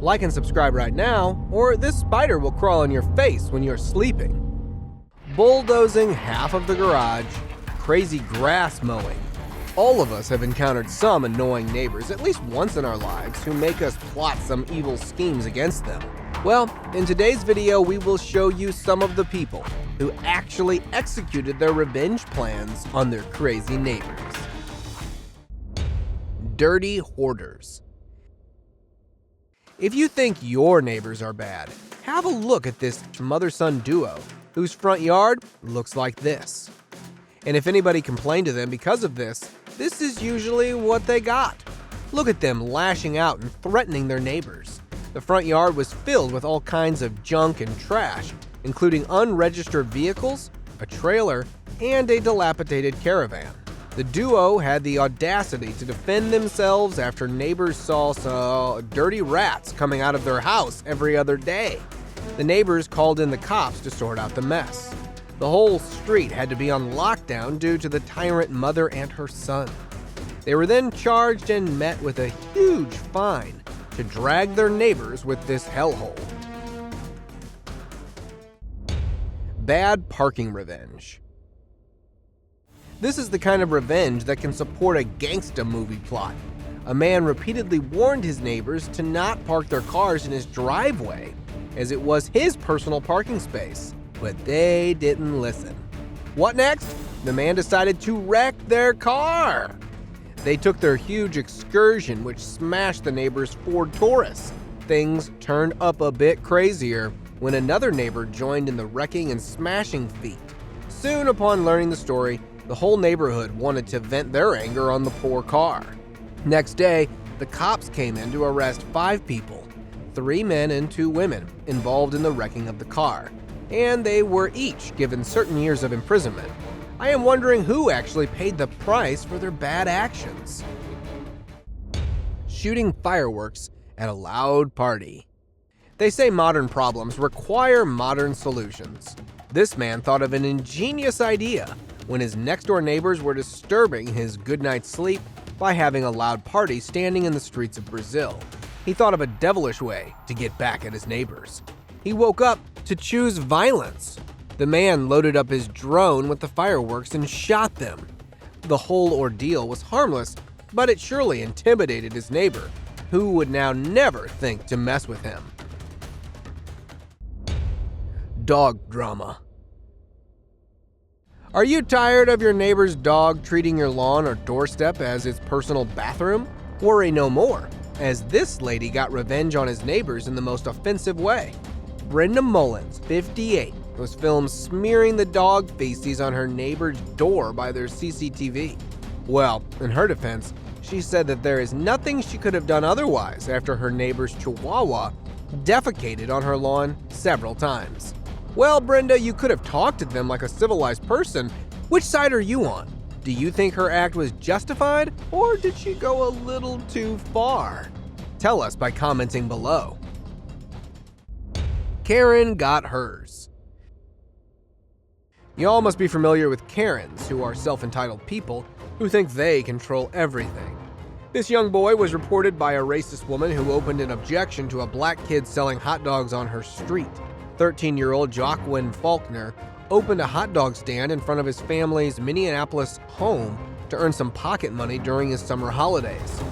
Like and subscribe right now, or this spider will crawl on your face when you're sleeping. Bulldozing half of the garage, crazy grass mowing. All of us have encountered some annoying neighbors at least once in our lives who make us plot some evil schemes against them. Well, in today's video, we will show you some of the people who actually executed their revenge plans on their crazy neighbors. Dirty hoarders. If you think your neighbors are bad, have a look at this mother-son duo whose front yard looks like this. And if anybody complained to them because of this is usually what they got. Look at them lashing out and threatening their neighbors. The front yard was filled with all kinds of junk and trash, including unregistered vehicles, a trailer, and a dilapidated caravan. The duo had the audacity to defend themselves after neighbors saw dirty rats coming out of their house every other day. The neighbors called in the cops to sort out the mess. The whole street had to be on lockdown due to the tyrant mother and her son. They were then charged and met with a huge fine to drag their neighbors with this hellhole. Bad parking revenge. This is the kind of revenge that can support a gangsta movie plot. A man repeatedly warned his neighbors to not park their cars in his driveway, as it was his personal parking space, but they didn't listen. What next? The man decided to wreck their car. They took their huge excursion, which smashed the neighbor's Ford Taurus. Things turned up a bit crazier when another neighbor joined in the wrecking and smashing feat. Soon upon learning the story, the whole neighborhood wanted to vent their anger on the poor car. Next day, the cops came in to arrest 5 people, 3 men and 2 women, involved in the wrecking of the car, and they were each given certain years of imprisonment. I am wondering who actually paid the price for their bad actions. Shooting fireworks at a loud party. They say modern problems require modern solutions. This man thought of an ingenious idea when his next-door neighbors were disturbing his good night's sleep by having a loud party standing in the streets of Brazil. He thought of a devilish way to get back at his neighbors. He woke up to choose violence. The man loaded up his drone with the fireworks and shot them. The whole ordeal was harmless, but it surely intimidated his neighbor, who would now never think to mess with him. Dog drama. Are you tired of your neighbor's dog treating your lawn or doorstep as its personal bathroom? Worry no more, as this lady got revenge on his neighbors in the most offensive way. Brenda Mullins, 58, was filmed smearing the dog feces on her neighbor's door by their CCTV. Well, in her defense, she said that there is nothing she could have done otherwise after her neighbor's chihuahua defecated on her lawn several times. Well, Brenda, you could have talked to them like a civilized person. Which side are you on? Do you think her act was justified, or did she go a little too far? Tell us by commenting below. Karen got hers. Y'all must be familiar with Karens, who are self-entitled people who think they control everything. This young boy was reported by a racist woman who opened an objection to a black kid selling hot dogs on her street. 13-year-old Joaquin Faulkner opened a hot dog stand in front of his family's Minneapolis home to earn some pocket money during his summer holidays.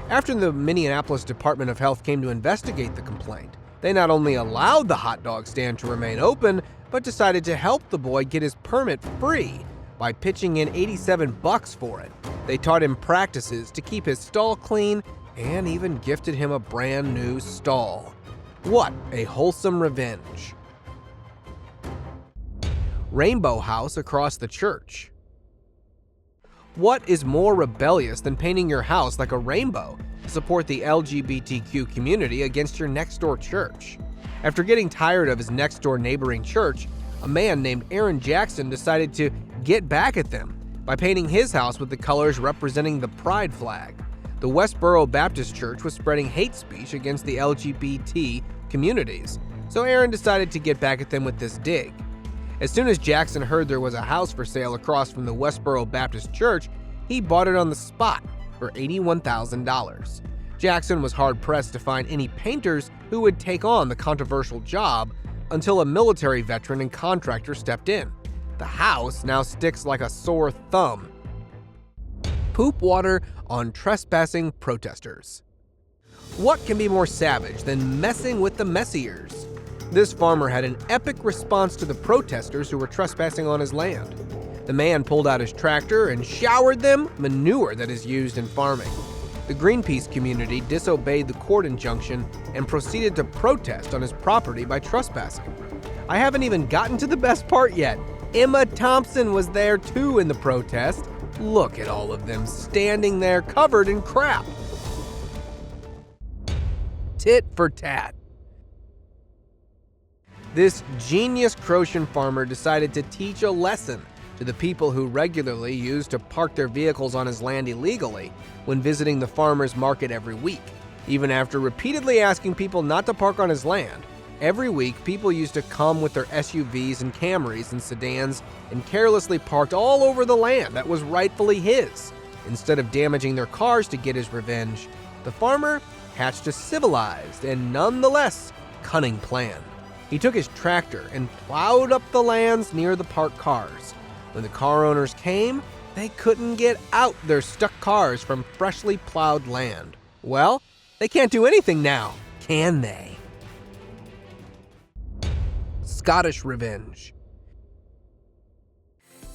After the Minneapolis Department of Health came to investigate the complaint, they not only allowed the hot dog stand to remain open, but decided to help the boy get his permit free by pitching in $87 for it. They taught him practices to keep his stall clean and even gifted him a brand new stall. What a wholesome revenge. Rainbow house across the church. What is more rebellious than painting your house like a rainbow to support the LGBTQ community against your next-door church? After getting tired of his next-door neighboring church, a man named Aaron Jackson decided to get back at them by painting his house with the colors representing the pride flag. The Westboro Baptist Church was spreading hate speech against the LGBT communities, so Aaron decided to get back at them with this dig. As soon as Jackson heard there was a house for sale across from the Westboro Baptist Church, he bought it on the spot for $81,000. Jackson was hard-pressed to find any painters who would take on the controversial job until a military veteran and contractor stepped in. The house now sticks like a sore thumb. Poop water on trespassing protesters. What can be more savage than messing with the messiers? This farmer had an epic response to the protesters who were trespassing on his land. The man pulled out his tractor and showered them manure that is used in farming. The Greenpeace community disobeyed the court injunction and proceeded to protest on his property by trespassing. I haven't even gotten to the best part yet. Emma Thompson was there too in the protest. Look at all of them standing there covered in crap. Tit for tat. This genius Croatian farmer decided to teach a lesson to the people who regularly used to park their vehicles on his land illegally when visiting the farmer's market every week. Even after repeatedly asking people not to park on his land, every week people used to come with their SUVs and Camrys and sedans and carelessly parked all over the land that was rightfully his. Instead of damaging their cars to get his revenge, the farmer hatched a civilized and nonetheless cunning plan. He took his tractor and plowed up the lands near the parked cars. When the car owners came, they couldn't get out their stuck cars from freshly plowed land. Well, they can't do anything now, can they? Scottish revenge.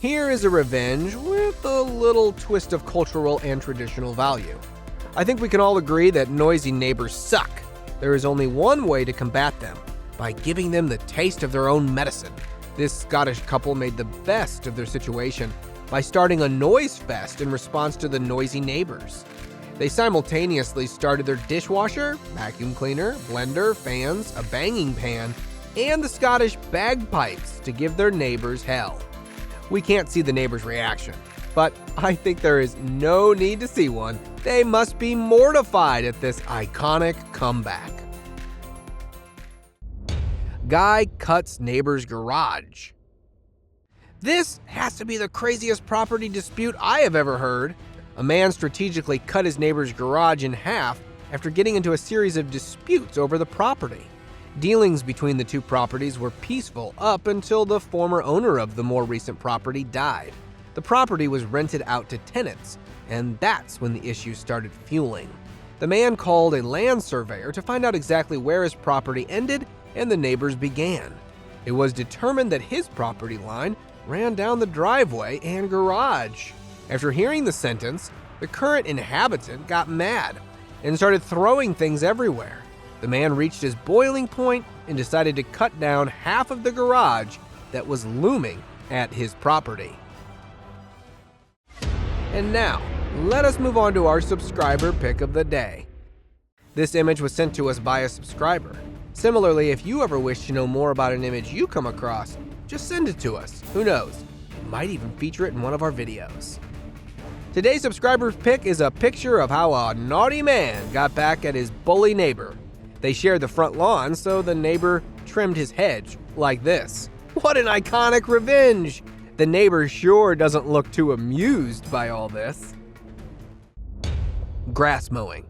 Here is a revenge with a little twist of cultural and traditional value. I think we can all agree that noisy neighbors suck. There is only one way to combat them, by giving them the taste of their own medicine. This Scottish couple made the best of their situation by starting a noise fest in response to the noisy neighbors. They simultaneously started their dishwasher, vacuum cleaner, blender, fans, a banging pan, and the Scottish bagpipes to give their neighbors hell. We can't see the neighbors' reaction, but I think there is no need to see one. They must be mortified at this iconic comeback. Guy cuts neighbor's garage. This has to be the craziest property dispute I have ever heard. A man strategically cut his neighbor's garage in half after getting into a series of disputes over the property. Dealings between the two properties were peaceful up until the former owner of the more recent property died. The property was rented out to tenants, and that's when the issues started fueling. The man called a land surveyor to find out exactly where his property ended and the neighbors began. It was determined that his property line ran down the driveway and garage. After hearing the sentence, the current inhabitant got mad and started throwing things everywhere. The man reached his boiling point and decided to cut down half of the garage that was looming at his property. And now, let us move on to our subscriber pick of the day. This image was sent to us by a subscriber. Similarly, if you ever wish to know more about an image you come across, just send it to us. Who knows? We might even feature it in one of our videos. Today's subscriber's pick is a picture of how a naughty man got back at his bully neighbor. They shared the front lawn, so the neighbor trimmed his hedge like this. What an iconic revenge! The neighbor sure doesn't look too amused by all this. Grass mowing.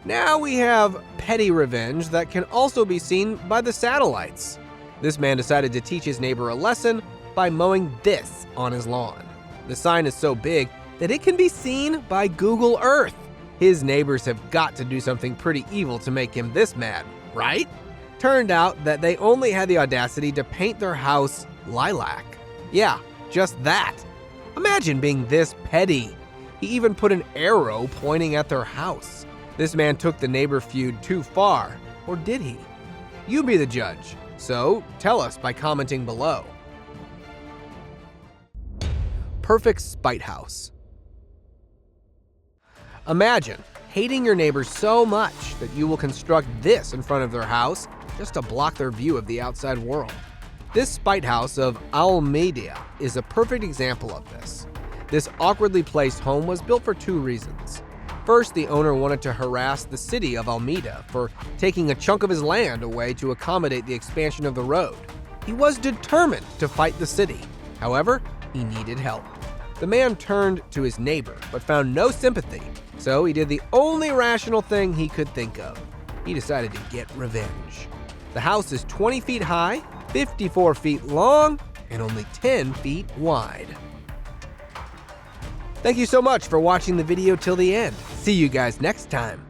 Now we have petty revenge that can also be seen by the satellites. This man decided to teach his neighbor a lesson by mowing this on his lawn. The sign is so big that it can be seen by Google Earth. His neighbors have got to do something pretty evil to make him this mad, right? Turned out that they only had the audacity to paint their house lilac. Yeah, just that. Imagine being this petty. He even put an arrow pointing at their house. This man took the neighbor feud too far, or did he? You be the judge, so tell us by commenting below. Perfect spite house. Imagine hating your neighbors so much that you will construct this in front of their house just to block their view of the outside world. This spite house of Almeida is a perfect example of this. This awkwardly placed home was built for two reasons. First, the owner wanted to harass the city of Almeida for taking a chunk of his land away to accommodate the expansion of the road. He was determined to fight the city. However, he needed help. The man turned to his neighbor, but found no sympathy, So he did the only rational thing he could think of. He decided to get revenge. The house is 20 feet high, 54 feet long, and only 10 feet wide. Thank you so much for watching the video till the end. See you guys next time.